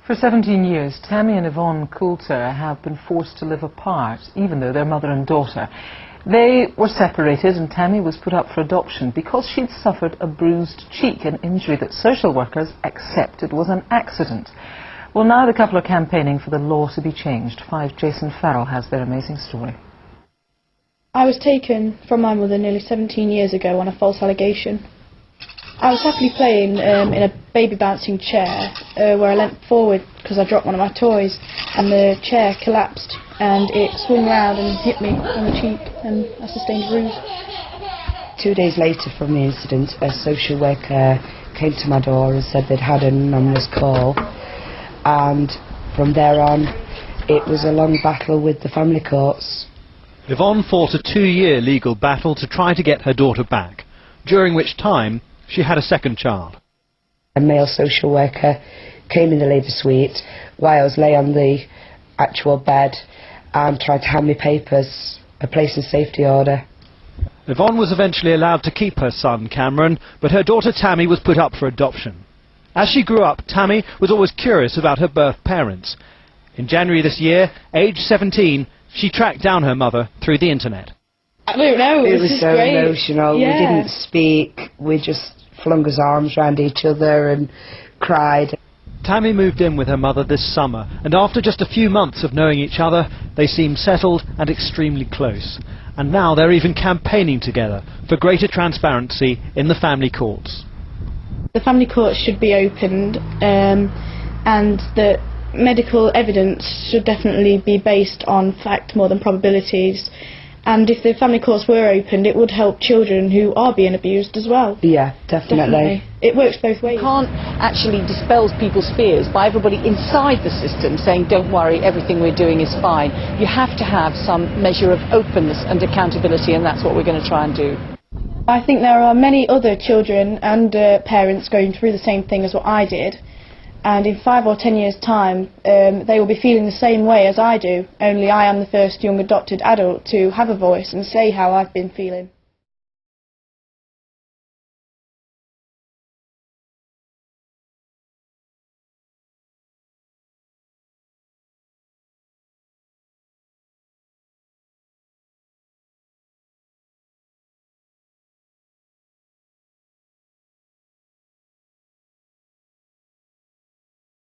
For 17 years, Tammy and Yvonne Coulter have been forced to live apart, even though they're mother and daughter. They were separated and Tammy was put up for adoption because she'd suffered a bruised cheek, an injury that social workers accepted was an accident. Well, now the couple are campaigning for the law to be changed. 5's Jason Farrell has their amazing story. I was taken from my mother nearly 17 years ago on a false allegation. I was happily playing in a baby bouncing chair where I leant forward because I dropped one of my toys, and the chair collapsed and it swung round and hit me on the cheek and I sustained a bruise. 2 days later from the incident, a social worker came to my door and said they'd had an anonymous call, and from there on it was a long battle with the family courts. Yvonne fought a 2-year legal battle to try to get her daughter back, during which time she had a second child. A male social worker came in the labour suite while I was lay on the actual bed and tried to hand me papers, a place and safety order. Yvonne was eventually allowed to keep her son Cameron, but her daughter Tammy was put up for adoption. As she grew up, Tammy was always curious about her birth parents. In January this year, aged 17, she tracked down her mother through the internet. I don't know, it was so great. Emotional. Yeah. We didn't speak, we just flung his arms around each other and cried. Tammy moved in with her mother this summer, and after just a few months of knowing each other, they seemed settled and extremely close. And now they're even campaigning together for greater transparency in the family courts. The family courts should be opened, and that medical evidence should definitely be based on fact more than probabilities. And if the family courts were opened, it would help children who are being abused as well. Yeah, definitely. It works both ways. You can't actually dispel people's fears by everybody inside the system saying, don't worry, everything we're doing is fine. You have to have some measure of openness and accountability, and that's what we're going to try and do. I think there are many other children and parents going through the same thing as what I did. And in 5 or 10 years' time, they will be feeling the same way as I do, only I am the first young adopted adult to have a voice and say how I've been feeling.